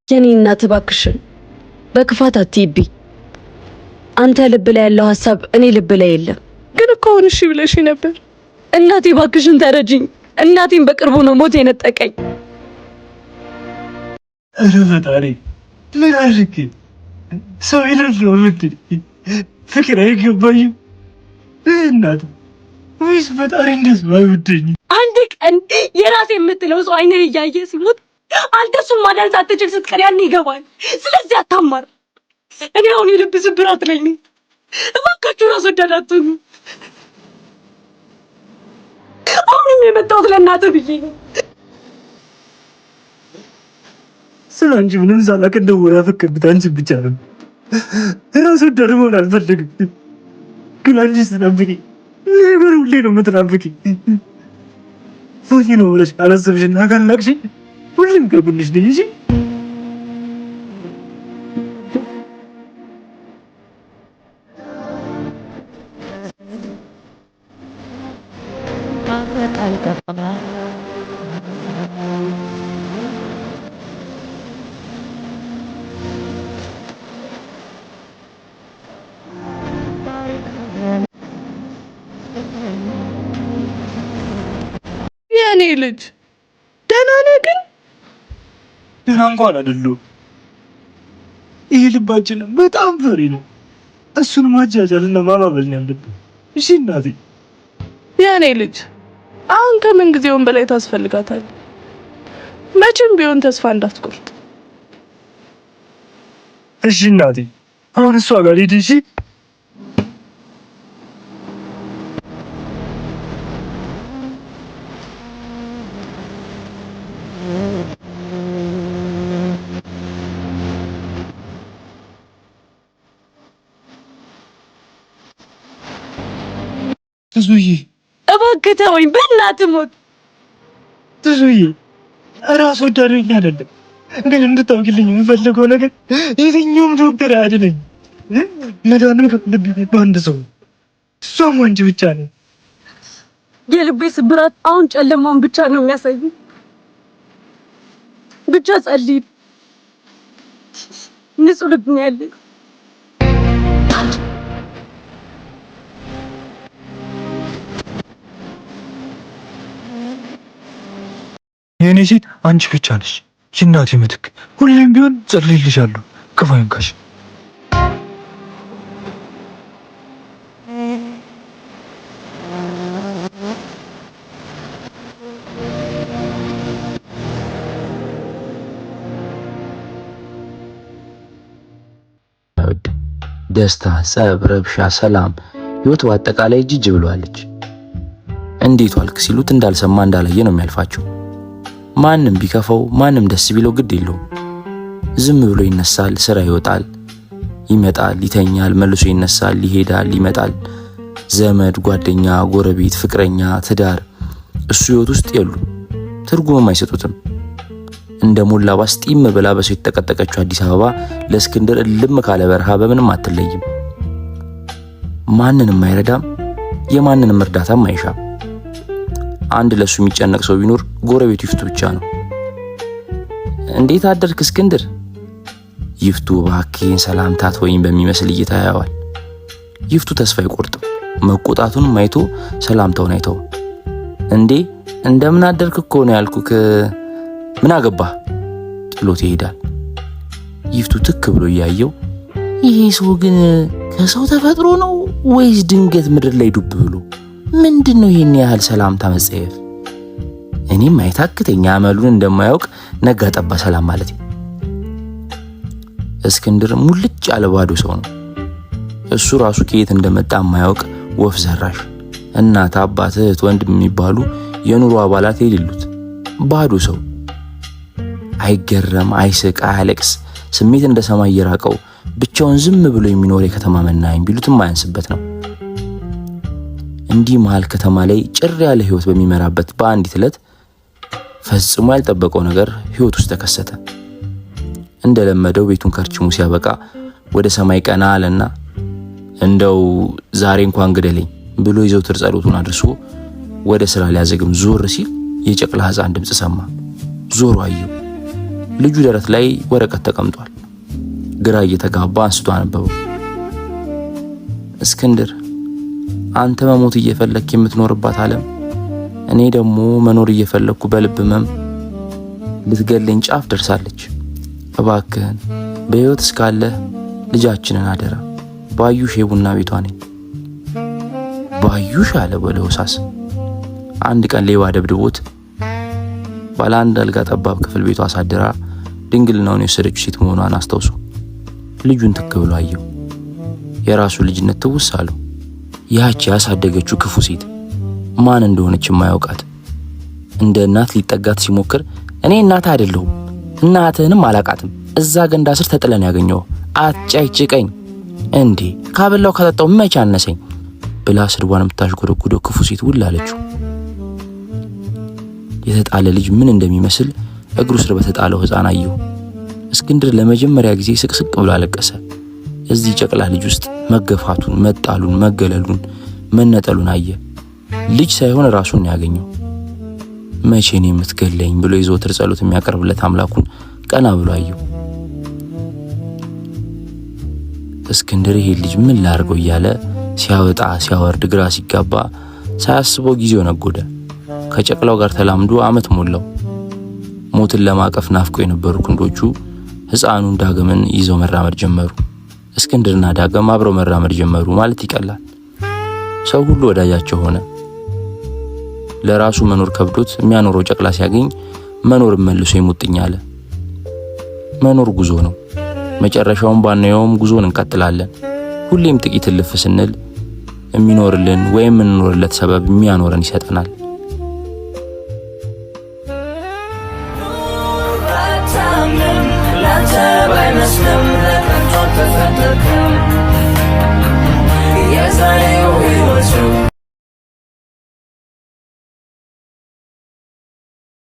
የኔ እናት እባክሽን በክፋት አትይብኝ። አንተ ልብ ላይ ያለው ሐሳብ እኔ ልብ ላይ የለም። ግን እኮ አሁን እሺ ብለሽ ነበር። እናቴ እባክሽን ተረጂኝ። እናቴን በቅርቡ ነው ሞት የነጠቀኝ። ኧረ ፈጣሪ ምን አድርጌ ሰው ይለለው ምትል ፍቅር አይገባኝም። እናት ወይስ ፈጣሪ እንደዚህ አይወደኝም? አንድ ቀን የራሴ የምትለው ሰው አይኔን እያየ ሲሞት አንተ እሱን ማዳን ሳትችል ስትቀር ያን ይገባል። ስለዚህ አታማር። እኔ አሁን የልብ ስብራት ላይ ነኝ። እባካችሁ ራስ ወዳድ አትሁኑ። አሁንም የመጣሁት ለእናትህ ብዬ ነው። ስለ አንቺ ምንም ሳላውቅ እንደው ያፈከብት አንቺን ብቻ ነው። ራስ ወዳድ መሆን አልፈልግም፣ ግን አንቺ ስትናፍቂ ነገር ሁሌ ነው የምትናፍቂ። ሞኝ ነው ብለሽ አላሰብሽና ካላቅሽኝ ሁሌም ከጎንሽ ነኝ እንጂ የኔ ልጅ ደህና ነህ? ግን ደህና እንኳን አይደለሁም። ይሄ ልባችን በጣም ፈሪ ነው። እሱን ማጃጃልና ማባበል ነው ያለብን። እሺ እናቴ። የኔ ልጅ አሁን ከምን ጊዜውም በላይ ታስፈልጋታለህ። መቼም ቢሆን ተስፋ እንዳትቆርጥ እሺ እናቴ። አሁን እሷ ጋር ሂድ እሺ። ትዙዬ እባክህ ተወኝ፣ በእናትህ ሞት። ትዙዬ ራስ ወዳድ ነኝ አይደለም፣ ግን እንድታውቂልኝ የምፈልገው ነገር የትኛውም ዶክተር አያድነኝ። መድኃኒት ልብ በአንድ ሰው እሷም አንቺ ብቻ ነው። የልቤ ስብራት አሁን ጨለማውን ብቻ ነው የሚያሳይ። ብቻ ጸልይ። ንጹህ ልብ ነው ያለኝ። የኔ ሴት አንቺ ብቻ ነሽ፣ የእናቴ ምትክ። ሁሌም ቢሆን ጸልይልሻለሁ። ክፉ አይንካሽ። ደስታ፣ ጸብ፣ ረብሻ፣ ሰላም፣ ህይወት በአጠቃላይ ጅጅ ብሏለች። እንዴት ዋልክ ሲሉት እንዳልሰማ እንዳላየ ነው የሚያልፋቸው። ማንም ቢከፈው ማንም ደስ ቢለው ግድ የለውም። ዝም ብሎ ይነሳል፣ ስራ ይወጣል፣ ይመጣል፣ ይተኛል፣ መልሶ ይነሳል፣ ይሄዳል፣ ይመጣል። ዘመድ፣ ጓደኛ፣ ጎረቤት፣ ፍቅረኛ፣ ትዳር እሱ ህይወት ውስጥ የሉ፣ ትርጉምም አይሰጡትም። እንደ ሞላ ባስ ጢም ብላ በሰው የተጠቀጠቀችው አዲስ አበባ ለእስክንድር እልም ካለ በረሃ በምንም አትለይም። ማንንም አይረዳም፣ የማንንም እርዳታም አይሻም። አንድ ለሱ የሚጨነቅ ሰው ቢኖር ጎረቤቱ ይፍቱ ብቻ ነው። እንዴት አደርክ እስክንድር? ይፍቱ እባክህን ሰላምታት ወይም በሚመስል እይታ ያየዋል። ይፍቱ ተስፋ አይቆርጥም። መቆጣቱንም አይቶ ሰላምታውን አይተው እንዴ እንደምን አደርክ እኮ ነው ያልኩክ፣ ምን አገባህ ጥሎት ይሄዳል። ይፍቱ ትክ ብሎ እያየው ይሄ ሰው ግን ከሰው ተፈጥሮ ነው ወይስ ድንገት ምድር ላይ ዱብ ብሎ ምንድነው ይሄን ያህል ሰላምታ መጸየፍ? እኔም አይታክተኛ አመሉን እንደማያውቅ ነጋ ጠባ ሰላም ማለት። እስክንድር ሙልጭ ያለ ባዶ ሰው ነው። እሱ ራሱ ከየት እንደመጣ የማያውቅ ወፍ ዘራሽ፣ እናት፣ አባት፣ እህት፣ ወንድም የሚባሉ የኑሮ አባላት የሌሉት ባዶ ሰው። አይገረም፣ አይስቅ፣ አያለቅስ። ስሜት እንደ ሰማይ እየራቀው ብቻውን ዝም ብሎ የሚኖር የከተማ መናኝ ቢሉትም አያንስበት ነው። እንዲህ መሃል ከተማ ላይ ጭር ያለ ህይወት በሚመራበት በአንዲት ዕለት ፈጽሞ ያልጠበቀው ነገር ህይወት ውስጥ ተከሰተ። እንደለመደው ቤቱን ከርችሙ ሲያበቃ ወደ ሰማይ ቀና አለና እንደው ዛሬ እንኳን ግደለኝ ብሎ የዘውትር ጸሎቱን አድርሶ ወደ ስራ ሊያዘግም ዞር ሲል የጨቅላ ህፃን ድምፅ ሰማ። ዞሮ አየው። ልጁ ደረት ላይ ወረቀት ተቀምጧል። ግራ እየተጋባ አንስቶ አነበበው። እስክንድር፣ አንተ መሞት እየፈለክ የምትኖርባት ዓለም፣ እኔ ደግሞ መኖር እየፈለኩ በልብ ህመም ልትገለኝ ጫፍ ደርሳለች። እባክህን በህይወት እስካለ ልጃችንን አደራ። ባዩሽ የቡና ቤቷ ነኝ። ባዩሽ አለ በለሆሳስ። አንድ ቀን ሌባ ደብድቦት ባለ አንድ አልጋ ጠባብ ክፍል ቤቷ አሳድራ ድንግልናውን የወሰደችው ሴት መሆኗን አስታውሶ ልጁን ትክ ብሎ አየው። የራሱ ልጅነት ትውስ አለው። ያቺ ያሳደገችው ክፉ ሴት ማን እንደሆነች የማያውቃት እንደ እናት ሊጠጋት ሲሞክር እኔ እናት አይደለሁም እናትህንም አላቃትም እዛ ገንዳ ስር ተጥለን ያገኘው አትጨቅጭቀኝ እንዴ ካበላው ካጠጣው መቼ አነሰኝ ብላ ስድቧን የምታሽጎደጉደው ክፉ ሴት ውል አለችው። የተጣለ ልጅ ምን እንደሚመስል እግሩ ስር በተጣለው ሕፃን አየው። እስክንድር ለመጀመሪያ ጊዜ ስቅስቅ ብሎ አለቀሰ። እዚህ ጨቅላ ልጅ ውስጥ መገፋቱን፣ መጣሉን፣ መገለሉን፣ መነጠሉን አየ። ልጅ ሳይሆን ራሱን ያገኘው። መቼ ነው የምትገለኝ ብሎ የዘወትር ጸሎት የሚያቀርብለት አምላኩን ቀና ብሎ አየው። እስክንድር ይሄ ልጅ ምን ላርገው እያለ ሲያወጣ ሲያወርድ ግራ ሲጋባ ሳያስበው ጊዜው ነጎደ። ከጨቅላው ጋር ተላምዶ ዓመት ሞላው። ሞትን ለማቀፍ ናፍቆ የነበሩ ክንዶቹ ሕፃኑን ዳግምን ይዘው መራመድ ጀመሩ። እስክንድርና ዳግም አብረው መራመድ ጀመሩ ማለት ይቀላል። ሰው ሁሉ ወዳጃቸው ሆነ። ለራሱ መኖር ከብዶት የሚያኖረው ጨቅላ ሲያገኝ መኖርን መልሶ ይሙጥኝ አለ። መኖር ጉዞ ነው። መጨረሻውን ባናየውም ጉዞን እንቀጥላለን። ሁሌም ጥቂት እልፍ ስንል የሚኖርልን ወይም የምንኖርለት ሰበብ የሚያኖረን ይሰጠናል።